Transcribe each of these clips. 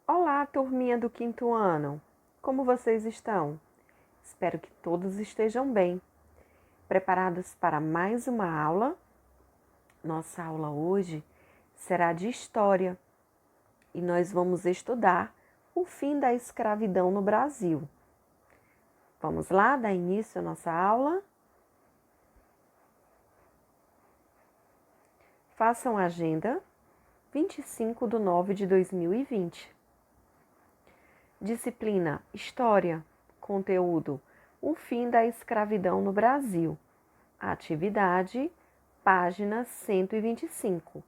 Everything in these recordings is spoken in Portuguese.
Olá, turminha do quinto ano! Como vocês estão? Espero que todos estejam bem. Preparados para mais uma aula? Nossa aula hoje será de História e nós vamos estudar o fim da escravidão no Brasil. Vamos lá dar início à nossa aula? Façam a agenda 25/9/2020. Disciplina História. Conteúdo: o fim da escravidão no Brasil. Atividade, página 125.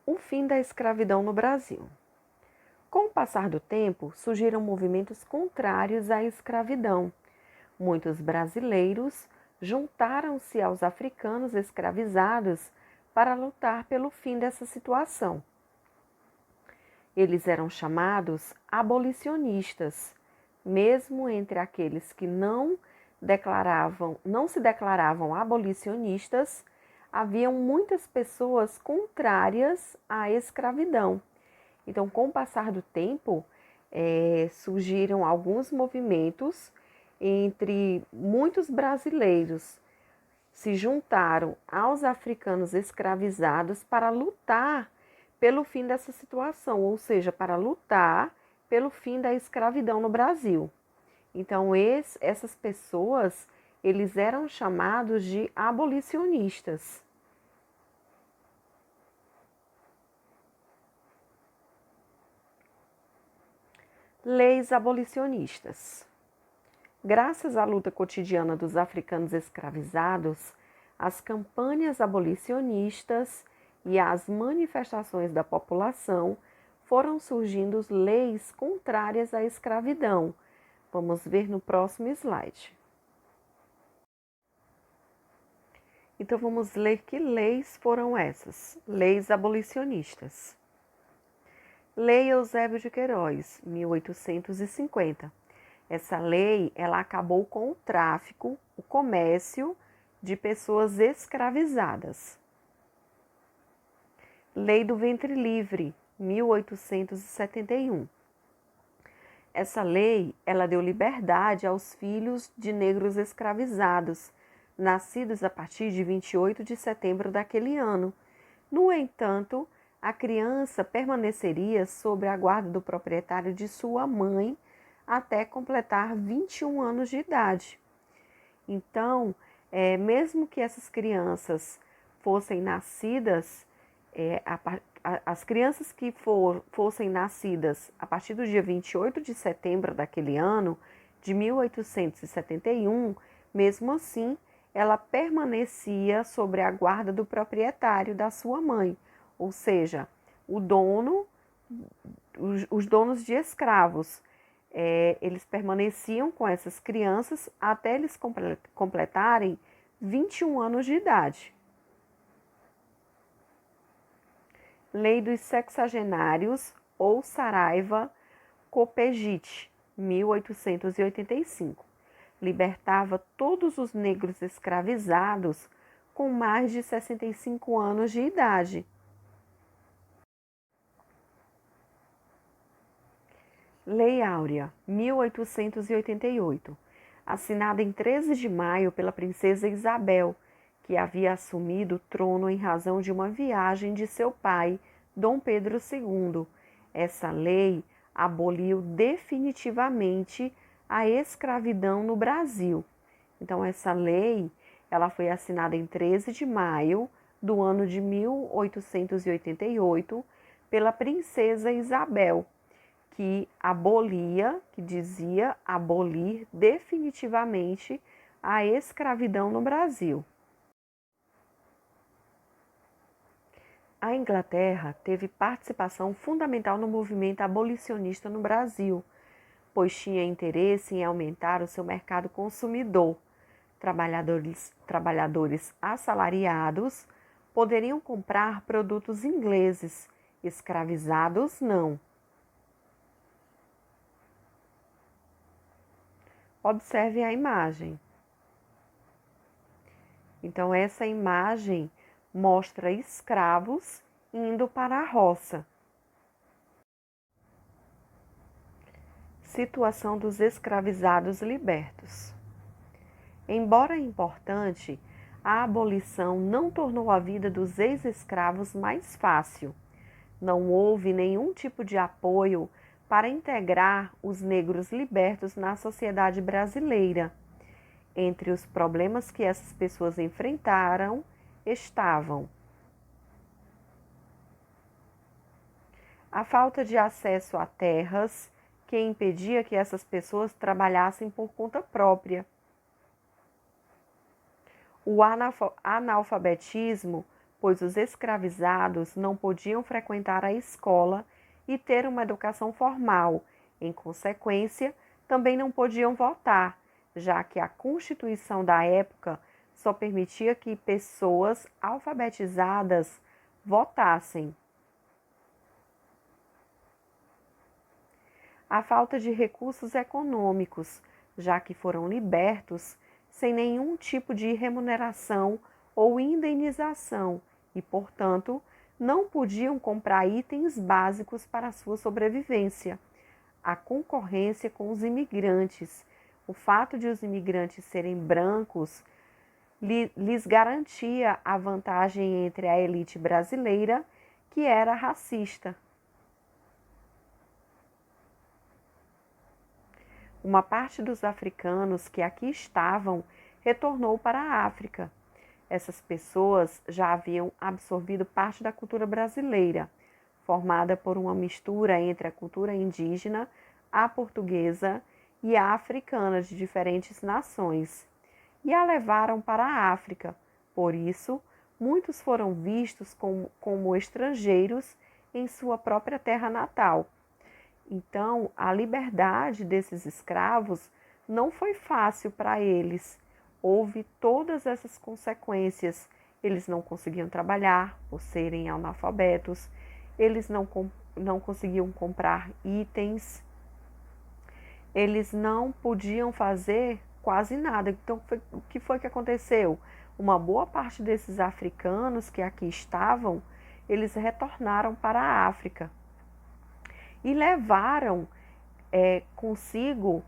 O fim da escravidão no Brasil. Com o passar do tempo, surgiram movimentos contrários à escravidão. Muitos brasileiros juntaram-se aos africanos escravizados para lutar pelo fim dessa situação. Eles eram chamados abolicionistas, mesmo entre aqueles que não se declaravam abolicionistas, haviam muitas pessoas contrárias à escravidão. Então, com o passar do tempo, surgiram alguns movimentos entre muitos brasileiros se juntaram aos africanos escravizados para lutar pelo fim dessa situação, ou seja, para lutar pelo fim da escravidão no Brasil. Então, essas pessoas, eles eram chamados de abolicionistas. Leis abolicionistas. Graças à luta cotidiana dos africanos escravizados, as campanhas abolicionistas e as manifestações da população foram surgindo leis contrárias à escravidão. Vamos ver no próximo slide. Então vamos ler que leis foram essas, leis abolicionistas. Lei Eusébio de Queiroz, 1850. Essa lei, ela acabou com o tráfico, o comércio de pessoas escravizadas. Lei do Ventre Livre, 1871. Essa lei, ela deu liberdade aos filhos de negros escravizados, nascidos a partir de 28 de setembro daquele ano. No entanto, a criança permaneceria sob a guarda do proprietário de sua mãe até completar 21 anos de idade. Então, mesmo que essas crianças fossem nascidas, as crianças que fossem nascidas a partir do dia 28 de setembro daquele ano, de 1871, mesmo assim, ela permanecia sob a guarda do proprietário da sua mãe, ou seja, os donos de escravos. Eles permaneciam com essas crianças até eles completarem 21 anos de idade. Lei dos Sexagenários ou Saraiva-Copegite, 1885. Libertava todos os negros escravizados com mais de 65 anos de idade. Lei Áurea, 1888, assinada em 13 de maio pela princesa Isabel, que havia assumido o trono em razão de uma viagem de seu pai, Dom Pedro II. Essa lei aboliu definitivamente a escravidão no Brasil. Então, essa lei, ela foi assinada em 13 de maio do ano de 1888 pela princesa Isabel, que dizia abolir definitivamente a escravidão no Brasil. A Inglaterra teve participação fundamental no movimento abolicionista no Brasil, pois tinha interesse em aumentar o seu mercado consumidor. Trabalhadores assalariados poderiam comprar produtos ingleses, escravizados não. Observe a imagem. Então, essa imagem mostra escravos indo para a roça. Situação dos escravizados libertos. Embora importante, a abolição não tornou a vida dos ex-escravos mais fácil. Não houve nenhum tipo de apoio para integrar os negros libertos na sociedade brasileira. Entre os problemas que essas pessoas enfrentaram estavam a falta de acesso a terras, que impedia que essas pessoas trabalhassem por conta própria. O analfabetismo, pois os escravizados não podiam frequentar a escola e ter uma educação formal. Em consequência, também não podiam votar, já que a Constituição da época só permitia que pessoas alfabetizadas votassem. A falta de recursos econômicos, já que foram libertos sem nenhum tipo de remuneração ou indenização e, portanto, não podiam comprar itens básicos para a sua sobrevivência. A concorrência com os imigrantes, o fato de os imigrantes serem brancos, lhes garantia a vantagem entre a elite brasileira, que era racista. Uma parte dos africanos que aqui estavam retornou para a África. Essas pessoas já haviam absorvido parte da cultura brasileira, formada por uma mistura entre a cultura indígena, a portuguesa e a africana de diferentes nações, e a levaram para a África. Por isso, muitos foram vistos como estrangeiros em sua própria terra natal. Então, a liberdade desses escravos não foi fácil para eles. Houve todas essas consequências. Eles não conseguiam trabalhar por serem analfabetos, eles não conseguiam comprar itens, eles não podiam fazer quase nada. Então, o que foi que aconteceu? Uma boa parte desses africanos que aqui estavam, eles retornaram para a África e levaram consigo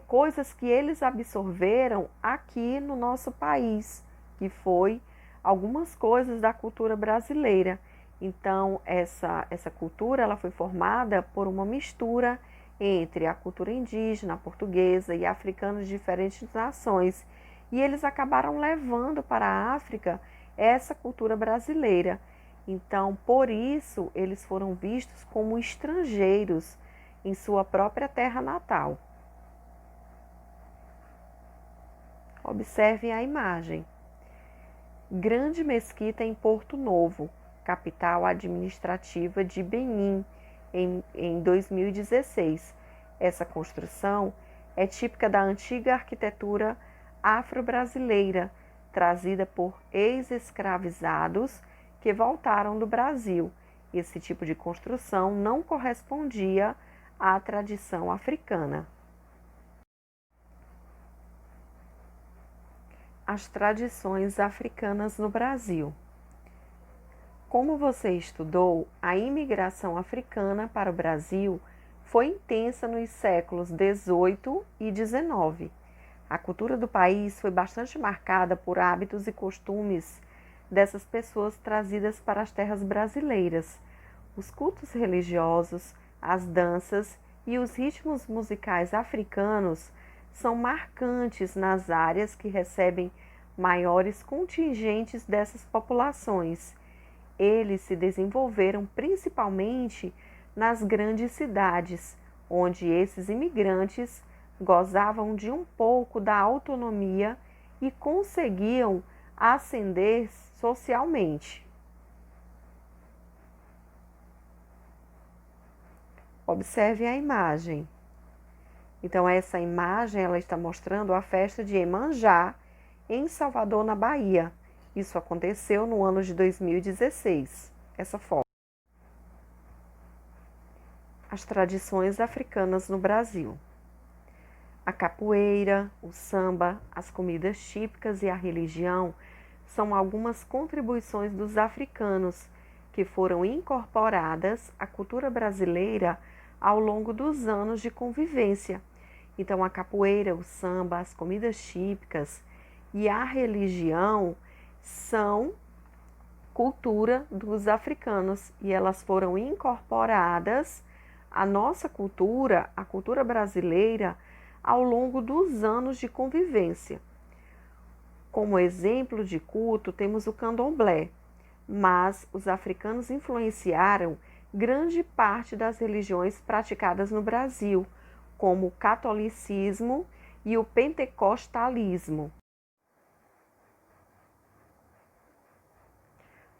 coisas que eles absorveram aqui no nosso país, que foi algumas coisas da cultura brasileira. Então, essa cultura ela foi formada por uma mistura entre a cultura indígena, a portuguesa e africana de diferentes nações. E eles acabaram levando para a África essa cultura brasileira. Então, por isso, eles foram vistos como estrangeiros em sua própria terra natal. Observe a imagem. Grande mesquita em Porto Novo, capital administrativa de Benin, em 2016. Essa construção é típica da antiga arquitetura afro-brasileira, trazida por ex-escravizados que voltaram do Brasil. Esse tipo de construção não correspondia à tradição africana. As tradições africanas no Brasil. Como você estudou, a imigração africana para o Brasil foi intensa nos séculos XVIII e XIX. A cultura do país foi bastante marcada por hábitos e costumes dessas pessoas trazidas para as terras brasileiras. Os cultos religiosos, as danças e os ritmos musicais africanos são marcantes nas áreas que recebem maiores contingentes dessas populações. Eles se desenvolveram principalmente nas grandes cidades, onde esses imigrantes gozavam de um pouco da autonomia e conseguiam ascender socialmente. Observe a imagem. Então, essa imagem ela está mostrando a festa de Iemanjá, em Salvador, na Bahia. Isso aconteceu no ano de 2016, essa foto. As tradições africanas no Brasil. A capoeira, o samba, as comidas típicas e a religião são algumas contribuições dos africanos que foram incorporadas à cultura brasileira ao longo dos anos de convivência. Então, a capoeira, o samba, as comidas típicas e a religião são cultura dos africanos e elas foram incorporadas à nossa cultura, a cultura brasileira, ao longo dos anos de convivência. Como exemplo de culto, temos o candomblé, mas os africanos influenciaram grande parte das religiões praticadas no Brasil, como o catolicismo e o pentecostalismo.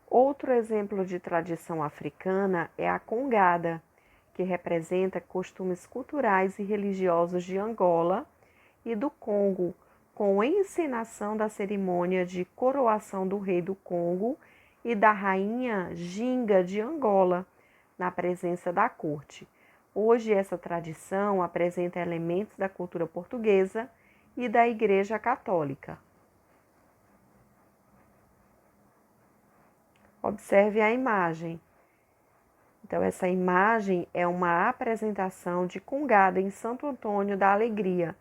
Outro exemplo de tradição africana é a congada, que representa costumes culturais e religiosos de Angola e do Congo, com encenação da cerimônia de coroação do rei do Congo e da rainha Ginga de Angola, na presença da corte. Hoje, essa tradição apresenta elementos da cultura portuguesa e da Igreja Católica. Observe a imagem. Então, essa imagem é uma apresentação de congada em Santo Antônio da Alegria,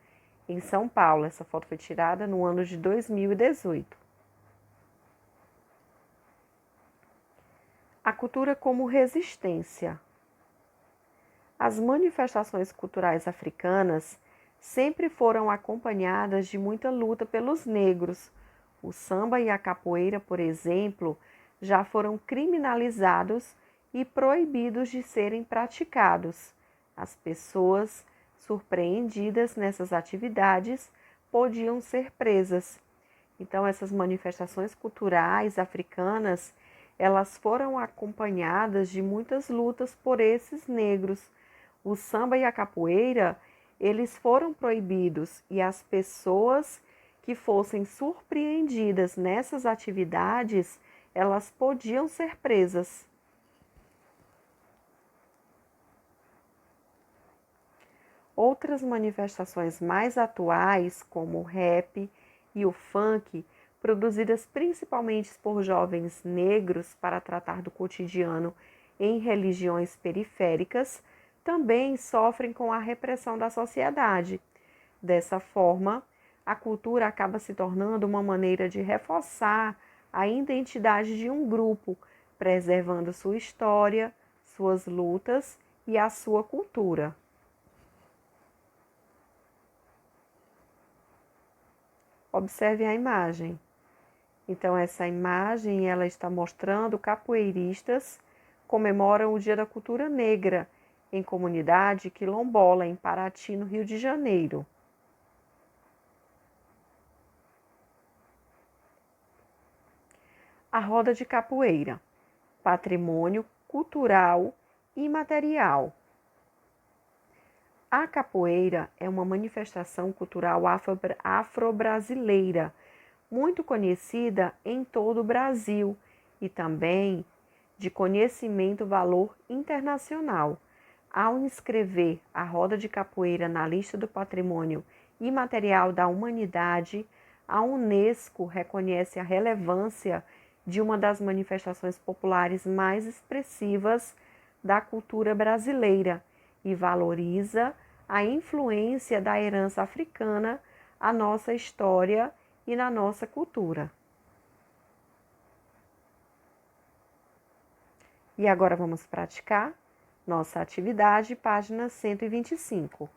em São Paulo. Essa foto foi tirada no ano de 2018. A cultura como resistência. As manifestações culturais africanas sempre foram acompanhadas de muita luta pelos negros. O samba e a capoeira, por exemplo, já foram criminalizados e proibidos de serem praticados. As pessoas surpreendidas nessas atividades podiam ser presas. Então, essas manifestações culturais africanas, elas foram acompanhadas de muitas lutas por esses negros. O samba e a capoeira, eles foram proibidos e as pessoas que fossem surpreendidas nessas atividades, elas podiam ser presas. Outras manifestações mais atuais, como o rap e o funk, produzidas principalmente por jovens negros para tratar do cotidiano em religiões periféricas, também sofrem com a repressão da sociedade. Dessa forma, a cultura acaba se tornando uma maneira de reforçar a identidade de um grupo, preservando sua história, suas lutas e a sua cultura. Observe a imagem. Então, essa imagem ela está mostrando capoeiristas comemoram o Dia da Cultura Negra em comunidade quilombola, em Paraty, no Rio de Janeiro. A roda de capoeira, patrimônio cultural imaterial. A capoeira é uma manifestação cultural afro-brasileira, muito conhecida em todo o Brasil e também de conhecimento valor internacional. Ao inscrever a roda de capoeira na lista do Patrimônio Imaterial da Humanidade, a Unesco reconhece a relevância de uma das manifestações populares mais expressivas da cultura brasileira e valoriza a influência da herança africana à nossa história e na nossa cultura. E agora vamos praticar nossa atividade, página 125.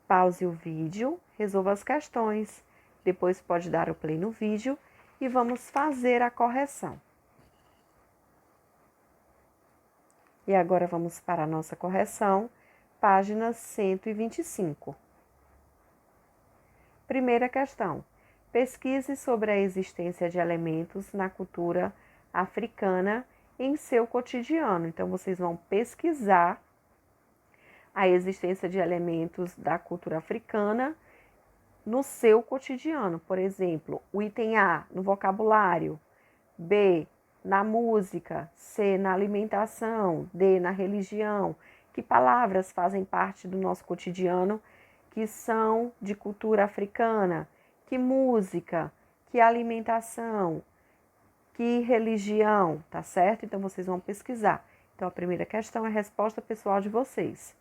Pause o vídeo, resolva as questões, depois pode dar o play no vídeo e vamos fazer a correção. E agora vamos para a nossa correção, página 125. Primeira questão. Pesquise sobre a existência de elementos na cultura africana em seu cotidiano. Então, vocês vão pesquisar a existência de elementos da cultura africana no seu cotidiano. Por exemplo, o item A no vocabulário, B na música, C na alimentação, D na religião. Que palavras fazem parte do nosso cotidiano que são de cultura africana? Que música, que alimentação, que religião, tá certo? Então vocês vão pesquisar. Então a primeira questão é a resposta pessoal de vocês.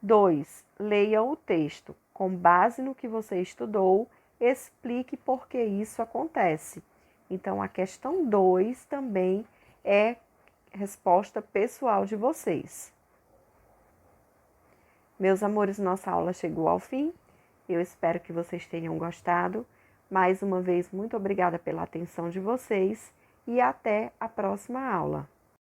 2. Leiam o texto. Com base no que você estudou, explique por que isso acontece. Então, a questão 2 também é resposta pessoal de vocês. Meus amores, nossa aula chegou ao fim. Eu espero que vocês tenham gostado. Mais uma vez, muito obrigada pela atenção de vocês e até a próxima aula.